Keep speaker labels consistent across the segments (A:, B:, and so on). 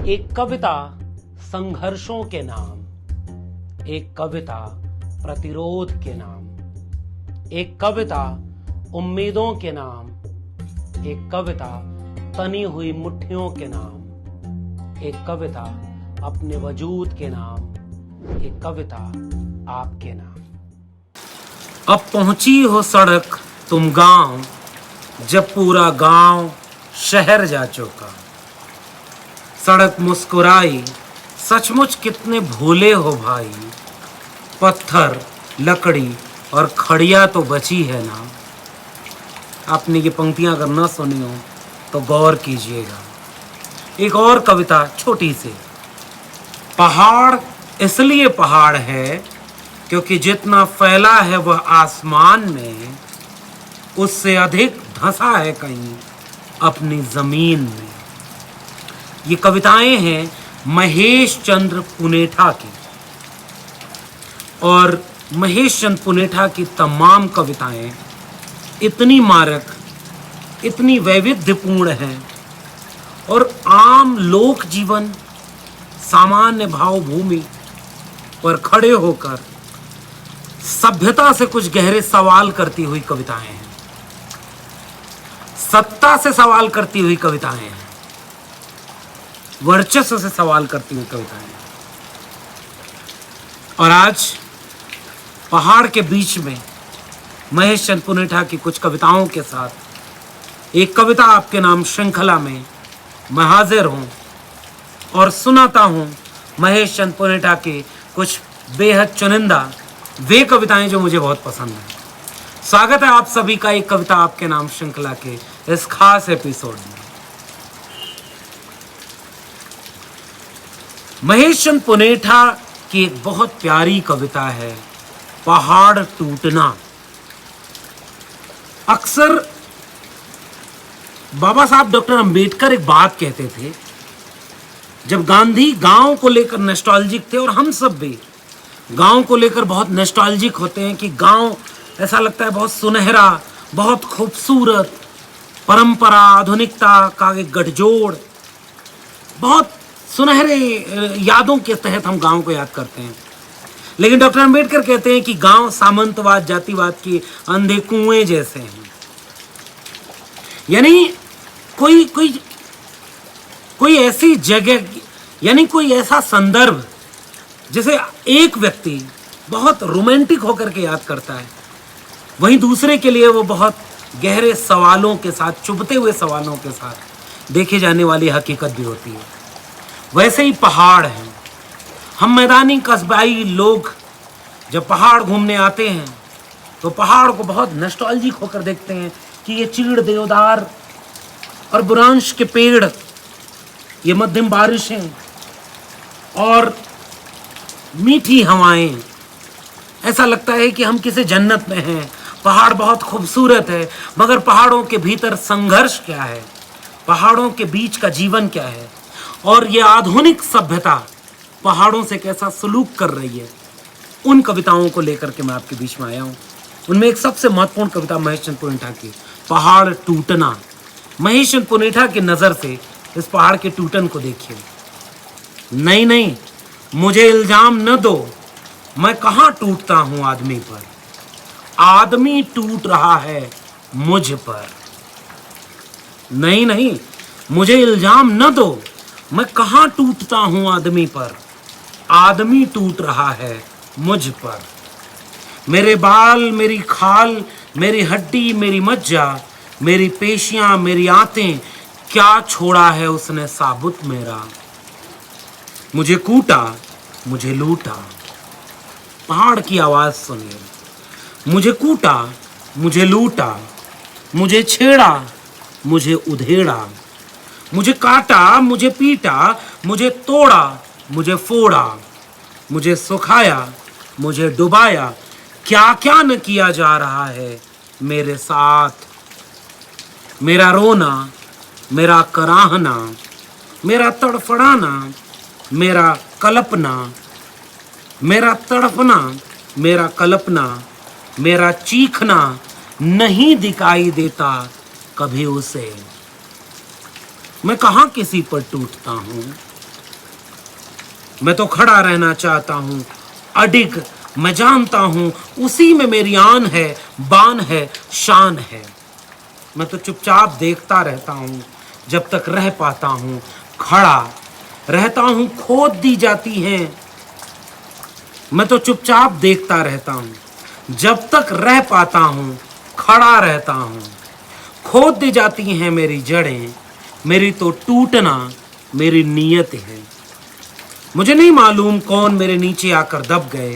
A: एक कविता संघर्षों के नाम, एक कविता प्रतिरोध के नाम, एक कविता उम्मीदों के नाम, एक कविता तनी हुई मुट्ठियों के नाम, एक कविता अपने वजूद के नाम, एक कविता आपके नाम। अब पहुंची हो सड़क तुम गांव, जब पूरा गांव शहर जा चुका। सड़क मुस्कुराई, सचमुच कितने भोले हो भाई। पत्थर, लकड़ी और खड़िया तो बची है ना। आपने ये पंक्तियां अगर न सुनी हो तो गौर कीजिएगा। एक और कविता छोटी सी। पहाड़ इसलिए पहाड़ है क्योंकि जितना फैला है वह आसमान में, उससे अधिक धंसा है कहीं अपनी जमीन में। ये कविताएं हैं महेश चंद्र पुनेठा की, और महेश चंद्र पुनेठा की तमाम कविताएं इतनी मारक, इतनी वैविध्यपूर्ण हैं और आम लोक जीवन, सामान्य भावभूमि पर खड़े होकर सभ्यता से कुछ गहरे सवाल करती हुई कविताएं हैं, सत्ता से सवाल करती हुई कविताएं हैं, वर्चस्व से सवाल करती हुई कविताएं हैं। और आज पहाड़ के बीच में महेश चंद्र पुनेठा की कुछ कविताओं के साथ एक कविता आपके नाम श्रृंखला में मैं हाजिर हूं और सुनाता हूं महेश चंद्र पुनेठा के कुछ बेहद चुनिंदा वे कविताएं जो मुझे बहुत पसंद हैं। स्वागत है आप सभी का एक कविता आपके नाम श्रृंखला के इस खास एपिसोड में। महेश चंद्र पुनेठा की एक बहुत प्यारी कविता है पहाड़ टूटना। अक्सर बाबा साहब डॉक्टर अंबेडकर एक बात कहते थे, जब गांधी गांव को लेकर नॉस्टैल्जिक थे, और हम सब भी गांव को लेकर बहुत नॉस्टैल्जिक होते हैं कि गांव ऐसा लगता है बहुत सुनहरा, बहुत खूबसूरत, परंपरा आधुनिकता का एक गठजोड़, बहुत सुनहरे यादों के तहत हम गांव को याद करते हैं। लेकिन डॉक्टर अंबेडकर कहते हैं कि गांव सामंतवाद, जातिवाद के अंधे कुएं जैसे हैं। यानी कोई ऐसी जगह, यानी कोई ऐसा संदर्भ जिसे एक व्यक्ति बहुत रोमांटिक होकर के याद करता है, वहीं दूसरे के लिए वो बहुत गहरे सवालों के साथ, चुभते हुए सवालों के साथ देखी जाने वाली हकीकत भी होती है। वैसे ही पहाड़ हैं। हम मैदानी कस्बाई लोग जब पहाड़ घूमने आते हैं तो पहाड़ को बहुत नॉस्टैल्जिक होकर देखते हैं कि ये चीड़, देवदार और बुरांश के पेड़, ये मध्यम बारिशें और मीठी हवाएं, ऐसा लगता है कि हम किसी जन्नत में हैं। पहाड़ बहुत खूबसूरत है, मगर पहाड़ों के भीतर संघर्ष क्या है, पहाड़ों के बीच का जीवन क्या है, और ये आधुनिक सभ्यता पहाड़ों से कैसा सलूक कर रही है, उन कविताओं को लेकर के मैं आपके बीच में आया हूँ। उनमें एक सबसे महत्वपूर्ण कविता महेश चंद्र पुनेठा की पहाड़ टूटना। महेश चंद्र पुनेठा की नज़र से इस पहाड़ के टूटन को देखिए। नहीं, मुझे इल्जाम न दो, मैं कहाँ टूटता हूँ आदमी पर, आदमी टूट रहा है मुझ पर। नहीं, मुझे इल्जाम न दो, मैं कहाँ टूटता हूँ आदमी पर, आदमी टूट रहा है मुझ पर। मेरे बाल, मेरी खाल, मेरी हड्डी, मेरी मज्जा, मेरी पेशियां, मेरी आंतें, क्या छोड़ा है उसने साबुत मेरा। मुझे कूटा, मुझे लूटा। पहाड़ की आवाज सुनिए। मुझे कूटा, मुझे लूटा, मुझे छेड़ा, मुझे उधेड़ा, मुझे काटा, मुझे पीटा, मुझे तोड़ा, मुझे फोड़ा, मुझे सुखाया, मुझे डुबाया, क्या क्या न किया जा रहा है मेरे साथ। मेरा रोना, मेरा कराहना, मेरा तड़फड़ाना, मेरा कल्पना, मेरा तड़पना, मेरा कल्पना, मेरा चीखना नहीं दिखाई देता कभी उसे। मैं कहाँ किसी पर टूटता हूँ, मैं तो खड़ा रहना चाहता हूँ अडिग, मैं जानता हूँ उसी में मेरी आन है, बान है, शान है। मैं तो चुपचाप देखता रहता हूँ जब तक रह पाता हूँ, खड़ा रहता हूँ खोद दी जाती हैं। मैं तो चुपचाप देखता रहता हूँ जब तक रह पाता हूँ, खड़ा रहता हूँ, खोद दी जाती हैं मेरी जड़ें, मेरी तो टूटना मेरी नीयत है। मुझे नहीं मालूम कौन मेरे नीचे आकर दब गए,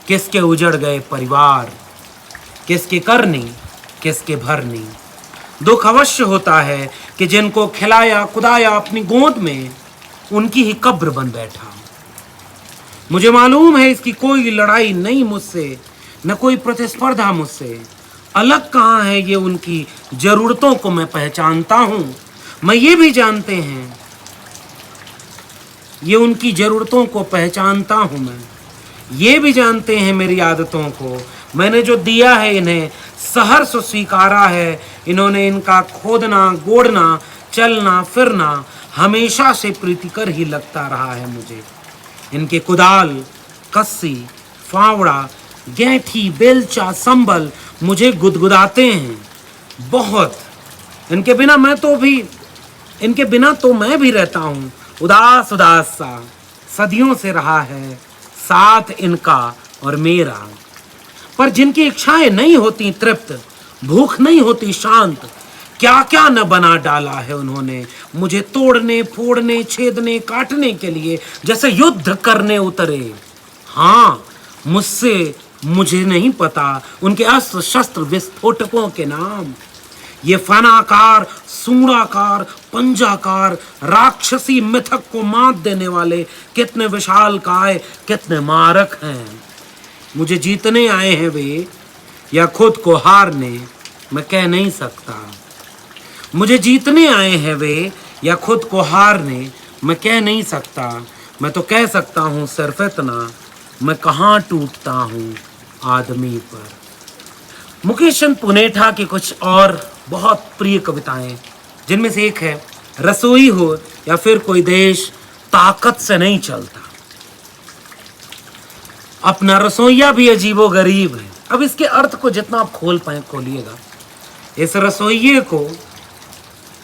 A: किसके उजड़ गए परिवार, किसके करनी किसके भरनी। दुख अवश्य होता है कि जिनको खिलाया कुदाया अपनी गोद में, उनकी ही कब्र बन बैठा। मुझे मालूम है इसकी कोई लड़ाई नहीं मुझसे, न कोई प्रतिस्पर्धा मुझसे। अलग कहाँ है ये उनकी जरूरतों को मैं पहचानता हूँ। मैं ये भी जानते हैं ये उनकी जरूरतों को पहचानता हूँ। मैं ये भी जानते हैं मेरी आदतों को। मैंने जो दिया है इन्हें सहर्ष स्वीकारा है। इन्होंने इनका खोदना गोड़ना चलना फिरना हमेशा से प्रीतिकर ही लगता रहा है मुझे। इनके कुदाल कस्सी फावड़ा गैठी बेलचा संबल मुझे गुदगुदाते हैं बहुत। इनके बिना तो मैं भी रहता हूँ उदास उदास सा। सदियों से रहा है साथ इनका और मेरा। पर जिनकी इच्छाएं नहीं होती तृप्त, भूख नहीं होती शांत, क्या क्या न बना डाला है उन्होंने मुझे तोड़ने फोड़ने छेदने काटने के लिए, जैसे युद्ध करने उतरे। हाँ, मुझे नहीं पता उनके अस्त्र शस्त्र विस्फोटकों के नाम। ये फनाकार सूड़ाकार पंजाकार राक्षसी मिथक को मात देने वाले कितने विशाल काय कितने मारक हैं। मुझे जीतने आए हैं वे या खुद को हारने, मैं कह नहीं सकता। मुझे जीतने आए हैं वे या खुद को हारने, मैं कह नहीं सकता। मैं तो कह सकता हूँ सिर्फ इतना, मैं कहाँ टूटता हूँ आदमी पर। मुकेश चंद पुनेठा की कुछ और बहुत प्रिय कविताएं, जिनमें से एक है रसोई हो या फिर कोई देश ताकत से नहीं चलता। अपना रसोइया भी अजीबो गरीब है। अब इसके अर्थ को जितना आप खोल पाए खोलिएगा। इस रसोइये को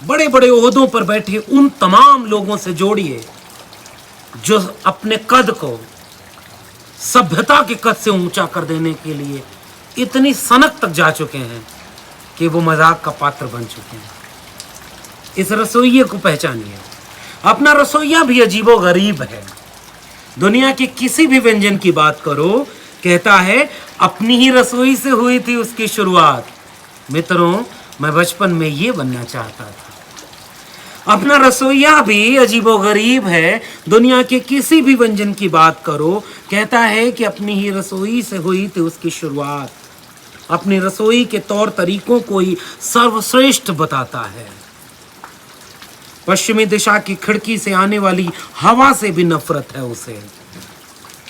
A: बड़े बड़े ओहदों पर बैठे उन तमाम लोगों से जोड़िए जो अपने कद को सभ्यता के कद से ऊंचा कर देने के लिए इतनी सनक तक जा चुके हैं कि वो मजाक का पात्र बन चुके हैं। इस रसोइये को पहचानिए। अपना रसोइया भी अजीबो गरीब है। दुनिया के किसी भी व्यंजन की बात करो, कहता है अपनी ही रसोई से हुई थी उसकी शुरुआत। मित्रों, मैं बचपन में ये बनना चाहता था। अपना रसोइया भी अजीबो गरीब है। दुनिया के किसी भी व्यंजन की बात करो, कहता है कि अपनी ही रसोई से हुई थी उसकी शुरुआत। अपनी रसोई के तौर तरीकों को ही सर्वश्रेष्ठ बताता है। पश्चिमी दिशा की खिड़की से आने वाली हवा से भी नफरत है उसे।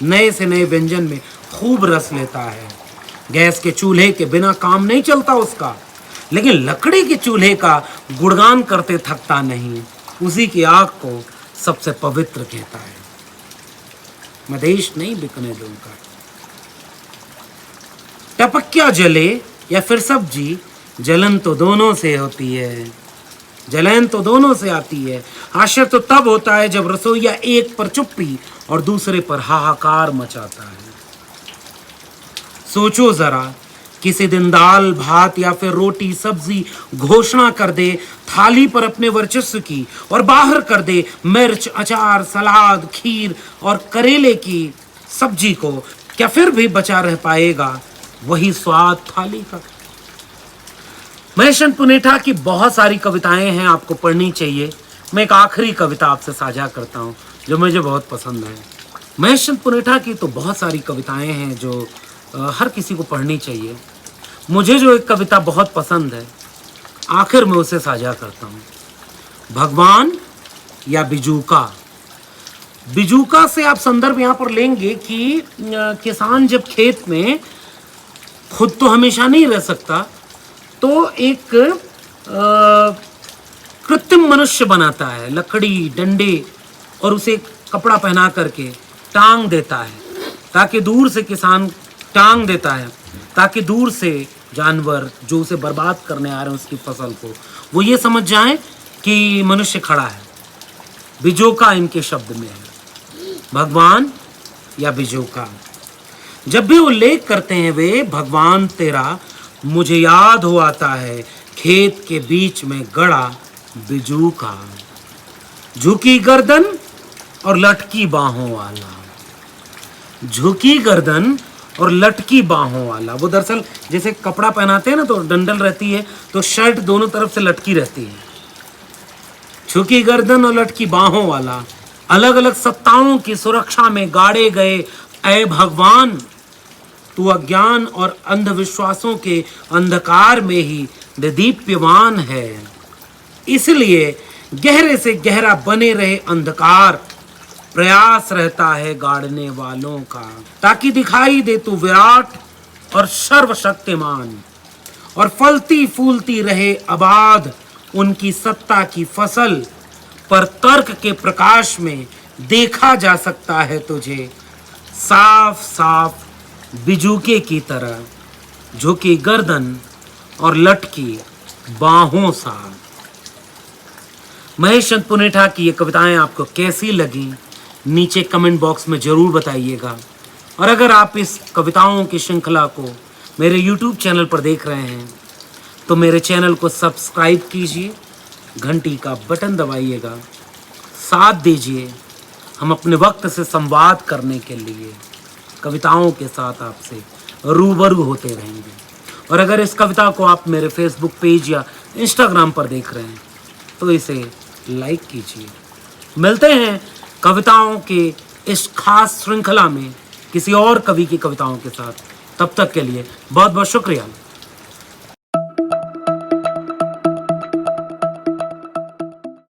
A: नए से नए व्यंजन में खूब रस लेता है। गैस के चूल्हे के बिना काम नहीं चलता उसका, लेकिन लकड़ी के चूल्हे का गुणगान करते थकता नहीं। उसी की आग को सबसे पवित्र कहता है। मैं देश नहीं बिकने दूंगा। टपकिया जले या फिर सब्जी, जलन तो दोनों से होती है। जलन तो दोनों से आती है। आश्चर्य तो तब होता है जब रसोइया एक पर चुप्पी और दूसरे पर हाहाकार मचाता है। सोचो जरा, किसी दिन दाल भात या फिर रोटी सब्जी घोषणा कर दे थाली पर अपने वर्चस्व की और बाहर कर दे मिर्च अचार सलाद खीर और करेले की सब्जी को, क्या फिर भी बचा रह पाएगा वही स्वाद थाली का? महेश चंद पुनेठा की बहुत सारी कविताएं हैं, आपको पढ़नी चाहिए। मैं एक आखिरी कविता आपसे साझा करता हूं जो मुझे बहुत पसंद है। महेश चंद पुनेठा की तो बहुत सारी कविताएं हैं जो हर किसी को पढ़नी चाहिए। मुझे जो एक कविता बहुत पसंद है, आखिर में उसे साझा करता हूँ। भगवान या बिजूका। बिजूका से आप संदर्भ यहाँ पर लेंगे कि किसान जब खेत में खुद तो हमेशा नहीं रह सकता, तो एक कृत्रिम मनुष्य बनाता है, लकड़ी डंडे और उसे कपड़ा पहना करके टांग देता है, ताकि दूर से किसान टांग देता है ताकि दूर से जानवर जो उसे बर्बाद करने आ रहे हैं उसकी फसल को, वो ये समझ जाएं कि मनुष्य खड़ा है। बिजोका इनके शब्द में है, भगवान या बिजोका। जब भी उल्लेख करते हैं वे भगवान तेरा, मुझे याद हो आता है खेत के बीच में गड़ा बिजूका, झुकी गर्दन और लटकी बाहों वाला। झुकी गर्दन और लटकी बाहों वाला, वो दरअसल जैसे कपड़ा पहनाते हैं ना तो डंडल रहती है, तो शर्ट दोनों तरफ से लटकी रहती है। झुकी गर्दन और लटकी बाहों वाला, अलग अलग सत्ताओं की सुरक्षा में गाड़े गए ऐ भगवान, तू अज्ञान और अंधविश्वासों के अंधकार में ही दीप्यमान है। इसलिए गहरे से गहरा बने रहे अंधकार, प्रयास रहता है गाड़ने वालों का, ताकि दिखाई दे तू विराट और सर्वशक्तिमान, और फलती फूलती रहे आबाद उनकी सत्ता की फसल। पर तर्क के प्रकाश में देखा जा सकता है तुझे साफ साफ बिजूके की तरह, झुकी गर्दन और लटकी बाहों सा। महेश चंद पुनेठा की ये कविताएं आपको कैसी लगी नीचे कमेंट बॉक्स में जरूर बताइएगा। और अगर आप इस कविताओं की श्रृंखला को मेरे YouTube चैनल पर देख रहे हैं तो मेरे चैनल को सब्सक्राइब कीजिए, घंटी का बटन दबाइएगा, साथ दीजिए। हम अपने वक्त से संवाद करने के लिए कविताओं के साथ आपसे रूबरू होते रहेंगे। और अगर इस कविता को आप मेरे फेसबुक पेज या इंस्टाग्राम पर देख रहे हैं तो इसे लाइक कीजिए। मिलते हैं कविताओं के इस खास श्रृंखला में किसी और कवि की कविताओं के साथ। तब तक के लिए बहुत बहुत शुक्रिया।